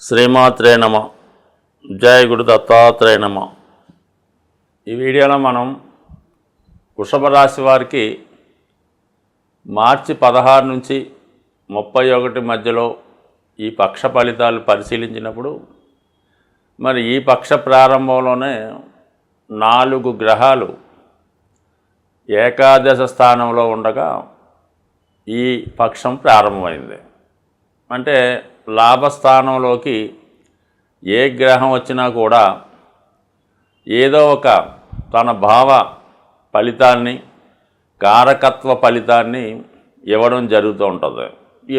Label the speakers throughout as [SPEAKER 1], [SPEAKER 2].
[SPEAKER 1] శ్రీమాత్రే నమ. జయ గురు దత్తాత్రేయ నమ. ఈ వీడియోలో మనం వృషభ రాశి వారికి మార్చి 16 నుంచి 31 మధ్యలో ఈ పక్ష ఫలితాలు పరిశీలించినప్పుడు మరి ఈ పక్ష ప్రారంభంలోనే 4 గ్రహాలు ఏకాదశ స్థానంలో ఉండగా ఈ పక్షం ప్రారంభమైంది. అంటే లాభస్థానంలోకి ఏ గ్రహం వచ్చినా కూడా ఏదో ఒక తన భావ ఫలితాన్ని కారకత్వ ఫలితాన్ని ఇవ్వడం జరుగుతూ ఉంటుంది.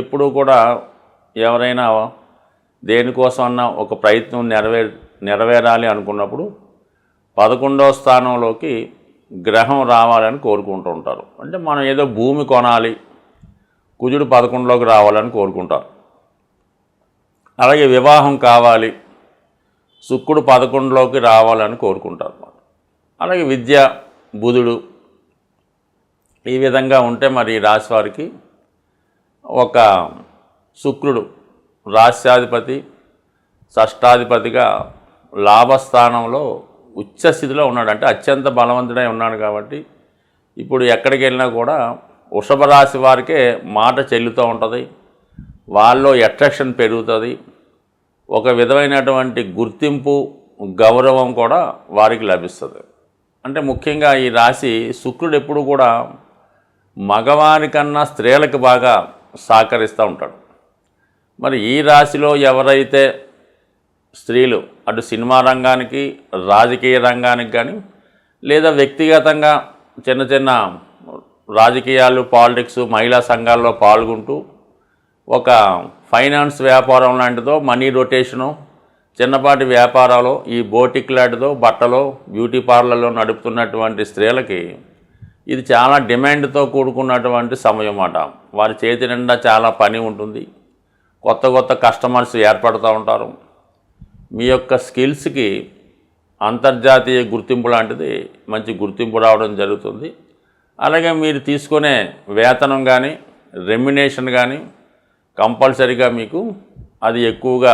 [SPEAKER 1] ఎప్పుడూ కూడా ఎవరైనా దేనికోసమన్నా ఒక ప్రయత్నం నెరవేరాలి అనుకున్నప్పుడు 11వ స్థానంలోకి గ్రహం రావాలని కోరుకుంటూ ఉంటారు. అంటే మనం ఏదో భూమి కొనాలి, కుజుడు 11లోకి రావాలని కోరుకుంటారు. అలాగే వివాహం కావాలి, శుక్రుడు 11లోకి రావాలని కోరుకుంటారు. అలాగే విద్య, బుధుడు ఈ విధంగా ఉంటే మరి రాశి వారికి ఒక శుక్రుడు రాశ్యాధిపతి, షష్టాధిపతిగా లాభస్థానంలో ఉచ్చస్థితిలో ఉన్నాడు. అంటే అత్యంత బలవంతుడై ఉన్నాడు. కాబట్టి ఇప్పుడు ఎక్కడికి వెళ్ళినా కూడా వృషభ రాశి వారికే మాట చెల్లుతూ ఉంటుంది. వాళ్ళలో అట్రాక్షన్ పెరుగుతుంది. ఒక విధమైనటువంటి గుర్తింపు, గౌరవం కూడా వారికి లభిస్తుంది. అంటే ముఖ్యంగా ఈ రాశి శుక్రుడు ఎప్పుడు కూడా మగవారి కన్నా స్త్రీలకు బాగా సహకరిస్తూ ఉంటాడు. మరి ఈ రాశిలో ఎవరైతే స్త్రీలు అటు సినిమా రంగానికి, రాజకీయ రంగానికి కానీ లేదా వ్యక్తిగతంగా చిన్న చిన్న రాజకీయాలు, పాలిటిక్స్, మహిళా సంఘాల్లో పాల్గొంటూ ఒక ఫైనాన్స్ వ్యాపారం లాంటిదో, మనీ రొటేషను, చిన్నపాటి వ్యాపారాలు, ఈ బోటిక్ లాంటిదో, బట్టలో, బ్యూటీ పార్లర్లో నడుపుతున్నటువంటి స్త్రీలకి ఇది చాలా డిమాండ్తో కూడుకున్నటువంటి సమయం అన్నమాట. వారి చేతి నిండా చాలా పని ఉంటుంది. కొత్త కొత్త కస్టమర్స్ ఏర్పడుతూ ఉంటారు. మీ యొక్క స్కిల్స్కి అంతర్జాతీయ గుర్తింపు లాంటిది మంచి గుర్తింపు రావడం జరుగుతుంది. అలాగే మీరు తీసుకునే వేతనం కానీ, రెమ్యునేషన్ కానీ కంపల్సరీగా మీకు అది ఎక్కువగా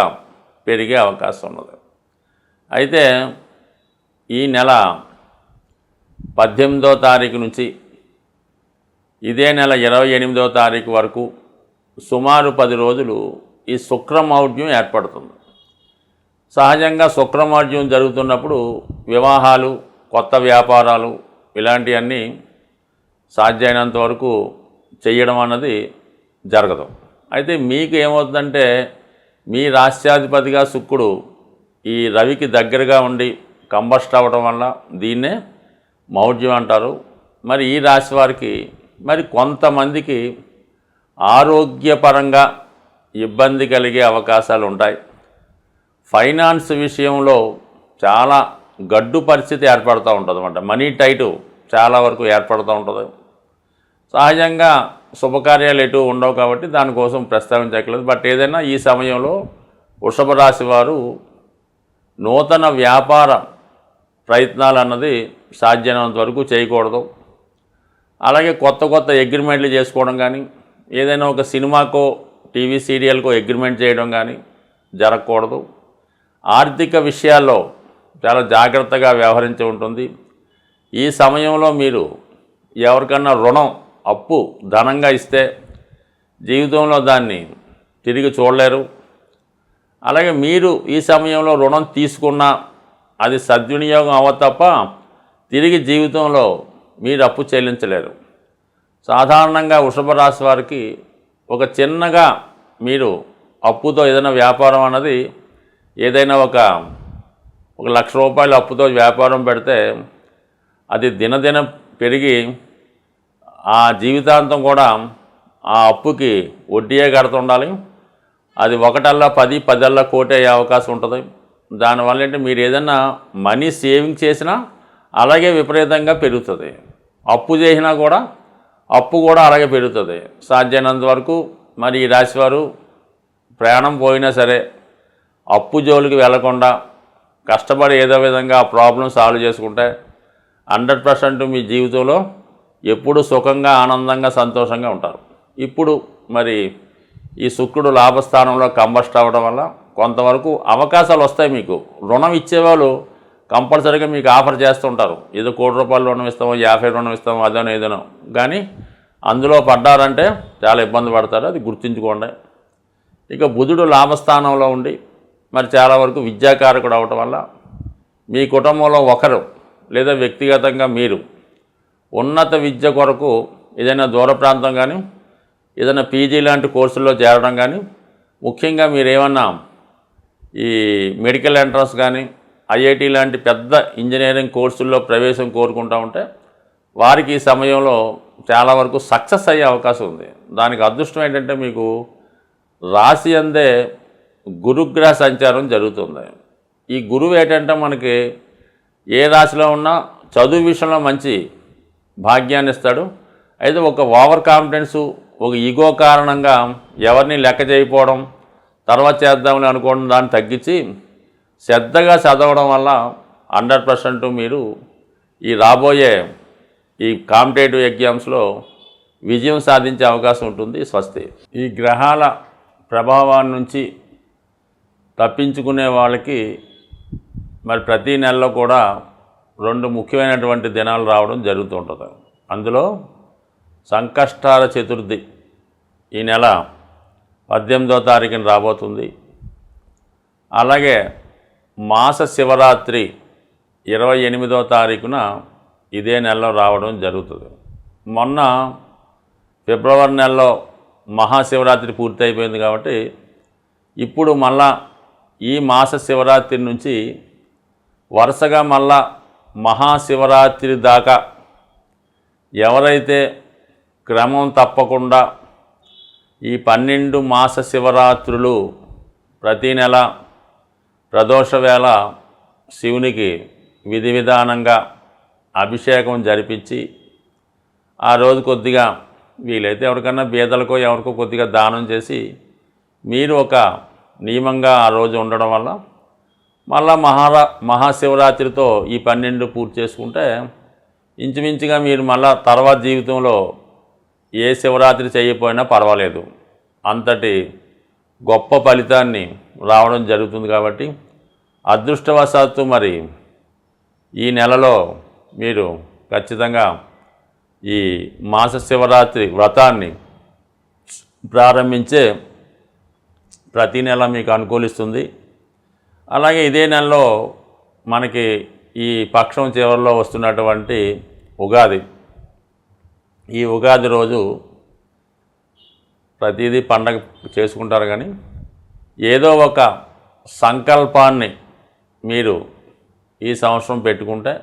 [SPEAKER 1] పెరిగే అవకాశం ఉన్నది. అయితే ఈ నెల 18వ తారీఖు నుంచి ఇదే నెల 28వ తారీఖు వరకు సుమారు 10 రోజులు ఈ శుక్రమౌఢ్యం ఏర్పడుతుంది. సహజంగా శుక్రమౌఢ్యం జరుగుతున్నప్పుడు వివాహాలు, కొత్త వ్యాపారాలు ఇలాంటివన్నీ సాధ్యమైనంత వరకు చేయడం అన్నది జరగదు. అయితే మీకు ఏమవుతుందంటే మీ రాష్ట్రాధిపతిగా శుక్రుడు ఈ రవికి దగ్గరగా ఉండి కంబస్ట్ అవ్వడం వల్ల దీన్నే మౌఢ్యం అంటారు. మరి ఈ రాశి వారికి మరి కొంతమందికి ఆరోగ్యపరంగా ఇబ్బంది కలిగే అవకాశాలు ఉంటాయి. ఫైనాన్స్ విషయంలో చాలా గడ్డు పరిస్థితి ఏర్పడుతూ ఉంటుంది అన్నమాట. మనీ టైటు చాలా వరకు ఏర్పడుతూ ఉంటుంది. సహజంగా శుభకార్యాలు ఎటు ఉండవు కాబట్టి దానికోసం ప్రస్తావించట్లేదు. బట్ ఏదైనా ఈ సమయంలో వృషభ రాశి వారు నూతన వ్యాపార ప్రయత్నాలు అన్నది సాధ్యమైనంత వరకు చేయకూడదు. అలాగే కొత్త కొత్త అగ్రిమెంట్లు చేసుకోవడం కానీ, ఏదైనా ఒక సినిమాకో, టీవీ సీరియల్కో అగ్రిమెంట్ చేయడం కానీ జరగకూడదు. ఆర్థిక విషయాల్లో చాలా జాగ్రత్తగా వ్యవహరించి ఉంటుంది. ఈ సమయంలో మీరు ఎవరికన్నా రుణం, అప్పు ధనంగా ఇస్తే జీవితంలో దాన్ని తిరిగి చూడలేరు. అలాగే మీరు ఈ సమయంలో రుణం తీసుకున్నా అది సద్వినియోగం అవ్వ తప్ప తిరిగి జీవితంలో మీరు అప్పు చెల్లించలేరు. సాధారణంగా వృషభ రాశి వారికి ఒక చిన్నగా మీరు అప్పుతో ఏదైనా వ్యాపారం అన్నది ఏదైనా ఒక 1,00,000 రూపాయలు అప్పుతో వ్యాపారం పెడితే అది దినదిన పెరిగి ఆ జీవితాంతం కూడా ఆ అప్పుకి వడ్డీయే కడుతుండాలి. అది 1 10, 10 కోటి అయ్యే అవకాశం ఉంటుంది. దానివల్ల అంటే మీరు ఏదైనా మనీ సేవింగ్ చేసినా అలాగే విపరీతంగా పెరుగుతుంది. అప్పు చేసినా కూడా అప్పు కూడా అలాగే పెరుగుతుంది. సాధ్యమైనంత వరకు మరి ఈ రాశివారు ప్రాణం పోయినా సరే అప్పు జోలికి వెళ్లకుండా కష్టపడి ఏదో విధంగా ఆ ప్రాబ్లం సాల్వ్ చేసుకుంటే 100% మీ జీవితంలో ఎప్పుడు సుఖంగా, ఆనందంగా, సంతోషంగా ఉంటారు. ఇప్పుడు మరి ఈ శుక్రుడు లాభస్థానంలో కంబస్ట్ అవ్వడం వల్ల కొంతవరకు అవకాశాలు వస్తాయి. మీకు రుణం ఇచ్చేవాళ్ళు కంపల్సరీగా మీకు ఆఫర్ చేస్తుంటారు. ఏదో ₹1,00,00,000 రుణం ఇస్తామో, 50 రుణం ఇస్తామో, అదనో ఏదనో. కానీ అందులో పడ్డారంటే చాలా ఇబ్బంది పడతారు. అది గుర్తుంచుకోండి. ఇక బుధుడు లాభస్థానంలో ఉండి మరి చాలా వరకు విద్యాకారకుడు అవటం వల్ల మీ కుటుంబంలో ఒకరు లేదా వ్యక్తిగతంగా మీరు ఉన్నత విద్య కొరకు ఏదైనా దూర ప్రాంతం కానీ ఏదైనా పీజీ లాంటి కోర్సుల్లో చేరడం కానీ, ముఖ్యంగా మీరు ఏమన్నా ఈ మెడికల్ ఎంట్రన్స్ కానీ ఐఐటి లాంటి పెద్ద ఇంజనీరింగ్ కోర్సుల్లో ప్రవేశం కోరుకుంటూ ఉంటే వారికి ఈ సమయంలో చాలా వరకు సక్సెస్ అయ్యే అవకాశం ఉంది. దానికి అదృష్టం ఏంటంటే మీకు రాశి అందే గురుగ్రహ సంచారం జరుగుతుంది. ఈ గురువు ఏంటంటే మనకి ఏ రాశిలో ఉన్నా చదువు విషయంలో మంచి భాగ్యాన్ని ఇస్తాడు. అయితే ఒక ఓవర్ కాన్ఫిడెన్సు, ఒక ఈగో కారణంగా ఎవరిని లెక్క చేయకపోవడం, తర్వాత చేద్దామని అనుకోవడం దాన్ని తగ్గించి శ్రద్ధగా చదవడం వల్ల 100% మీరు ఈ రాబోయే ఈ కాంపిటేటివ్ ఎగ్జామ్స్లో విజయం సాధించే అవకాశం ఉంటుంది. స్వస్తి. ఈ గ్రహాల ప్రభావాన్ని నుంచి తప్పించుకునే వాళ్ళకి మరి ప్రతి నెలలో కూడా 2 ముఖ్యమైనటువంటి దినాలు రావడం జరుగుతూ ఉంటుంది. అందులో సంకష్టాల చతుర్థి ఈ నెల 18వ తారీఖున రాబోతుంది. అలాగే మాస శివరాత్రి 28వ తారీఖున ఇదే నెలలో రావడం జరుగుతుంది. మొన్న ఫిబ్రవరి నెలలో మహాశివరాత్రి పూర్తి అయిపోయింది కాబట్టి ఇప్పుడు మళ్ళా ఈ మాస శివరాత్రి నుంచి వరుసగా మళ్ళా మహాశివరాత్రి దాకా ఎవరైతే క్రమం తప్పకుండా ఈ 12 మాస శివరాత్రులు ప్రతీ నెల ప్రదోష వేళ శివునికి విధి విధానంగా అభిషేకం జరిపించి ఆ రోజు కొద్దిగా వీలైతే ఎవరికన్నా బీదలకో ఎవరికో కొద్దిగా దానం చేసి మీరు ఒక నియమంగా ఆ రోజు ఉండడం వల్ల మళ్ళా మహాశివరాత్రితో ఈ 12 పూర్తి చేసుకుంటే ఇంచుమించుగా మీరు మళ్ళా తర్వాత జీవితంలో ఏ శివరాత్రి చేయకపోయినా పర్వాలేదు, అంతటి గొప్ప ఫలితాన్ని రావడం జరుగుతుంది. కాబట్టి అదృష్టవశాత్తు మరి ఈ నెలలో మీరు ఖచ్చితంగా ఈ మాస శివరాత్రి వ్రతాన్ని ప్రారంభించే ప్రతి నెల మీకు అనుకూలిస్తుంది. అలాగే ఇదే నెలలో మనకి ఈ పక్షం చివరిలో వస్తున్నటువంటి ఉగాది, ఈ ఉగాది రోజు ప్రతిదీ పండగ చేసుకుంటారు. కానీ ఏదో ఒక సంకల్పాన్ని మీరు ఈ సంవత్సరం పెట్టుకుంటే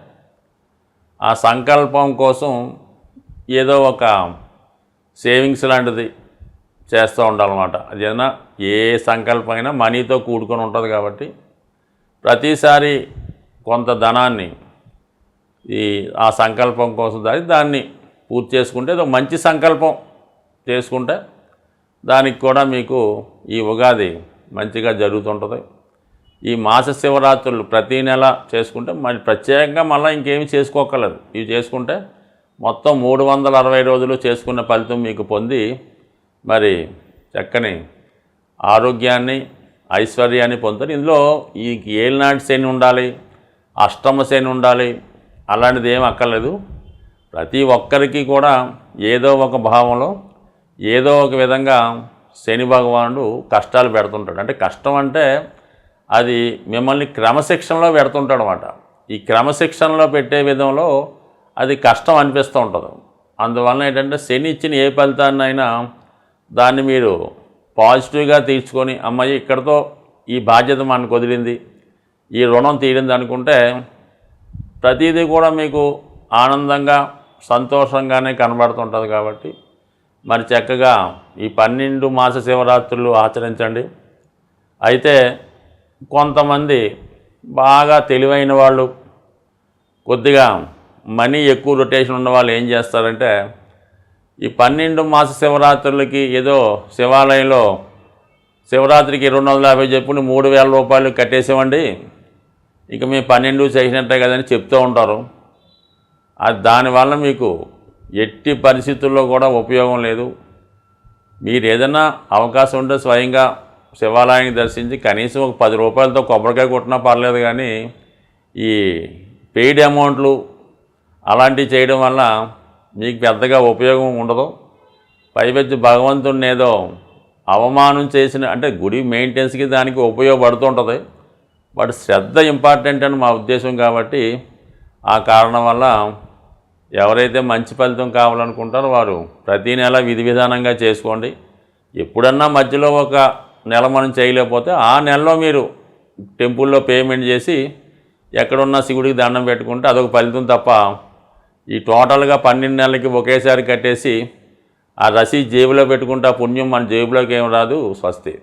[SPEAKER 1] ఆ సంకల్పం కోసం ఏదో ఒక సేవింగ్స్ లాంటిది చేస్తూ ఉండాలన్నమాట. అదేనా ఏ సంకల్పమైనా మనీతో కూడుకొని ఉంటుంది కాబట్టి ప్రతిసారి కొంత ధనాన్ని ఆ సంకల్పం కోసం దాన్ని పూర్తి చేసుకుంటే ఒక మంచి సంకల్పం చేసుకుంటే దానికి కూడా మీకు ఈ ఉగాది మంచిగా జరుగుతుంటుంది. ఈ మాస శివరాత్రులు ప్రతీ నెల చేసుకుంటే మళ్ళీ ప్రత్యేకంగా మళ్ళీ ఇంకేమి చేసుకోకర్లేదు. ఇవి చేసుకుంటే మొత్తం 360 రోజులు చేసుకున్న ఫలితం మీకు పొంది మరి చక్కని ఆరోగ్యాన్ని ఐశ్వర్యాన్ని పొందుతారు. ఇందులో ఈ ఏలినాటి శని ఉండాలి, అష్టమ శని ఉండాలి, అలాంటిది ఏం అక్కర్లేదు. ప్రతి ఒక్కరికి కూడా ఏదో ఒక భావంలో ఏదో ఒక విధంగా శని భగవానుడు కష్టాలు పెడుతుంటాడు. అంటే కష్టం అంటే అది మిమ్మల్ని క్రమశిక్షణలో పెడుతుంటాడు అన్నమాట. ఈ క్రమశిక్షణలో పెట్టే విధంలో అది కష్టం అనిపిస్తూ ఉంటుంది. అందువలన ఏంటంటే శని ఇచ్చిన ఏ ఫలితాన్నైనా దాన్ని మీరు పాజిటివ్గా తీర్చుకొని అమ్మాయి ఇక్కడితో ఈ బాధ్యత మనకు వదిలింది, ఈ రుణం తీరింది అనుకుంటే ప్రతిదీ కూడా మీకు ఆనందంగా సంతోషంగానే కనబడుతుంటుంది. కాబట్టి మరి చక్కగా ఈ 12 మాస శివరాత్రులు ఆచరించండి. అయితే కొంతమంది బాగా తెలివైన వాళ్ళు, కొద్దిగా మనీ ఎక్కువ రొటేషన్ ఉన్న వాళ్ళు ఏం చేస్తారంటే ఈ 12 మాస శివరాత్రులకి ఏదో శివాలయంలో శివరాత్రికి 250 చెప్పుని 3000 రూపాయలు కట్టేసామండి, ఇక మేము 12 చేసినట్టే కదని చెప్తూ ఉంటారు. దానివల్ల మీకు ఎట్టి పరిస్థితుల్లో కూడా ఉపయోగం లేదు. మీరు ఏదైనా అవకాశం ఉంటే స్వయంగా శివాలయాన్ని దర్శించి కనీసం ఒక 10 రూపాయలతో కొబ్బరికాయ కొట్టినా పర్లేదు, కానీ ఈ పెయిడ్ అమౌంట్లు అలాంటివి చేయడం వల్ల మీకు పెద్దగా ఉపయోగం ఉండదు. పైపెచ్చి భగవంతుడిని ఏదో అవమానం చేసిన అంటే గుడి మెయింటెనెన్స్కి దానికి ఉపయోగపడుతుంటుంది. బట్ శ్రద్ధ ఇంపార్టెంట్ అని మా ఉద్దేశం. కాబట్టి ఆ కారణం వల్ల ఎవరైతే మంచి ఫలితం కావాలనుకుంటారో వారు ప్రతీ నెల విధి విధానంగా చేసుకోండి. ఎప్పుడన్నా మధ్యలో ఒక నెల మనం చేయలేకపోతే ఆ నెలలో మీరు టెంపుల్లో పేమెంట్ చేసి ఎక్కడున్న శివుడికి దండం పెట్టుకుంటే అదొక ఫలితం తప్ప ఈ టోటల్గా 12 నెలలకి ఒకేసారి కట్టేసి ఆ రసీదు జేబులో పెట్టుకుంటే ఆ పుణ్యం మన జేబులోకి ఏం రాదు. స్వస్తి.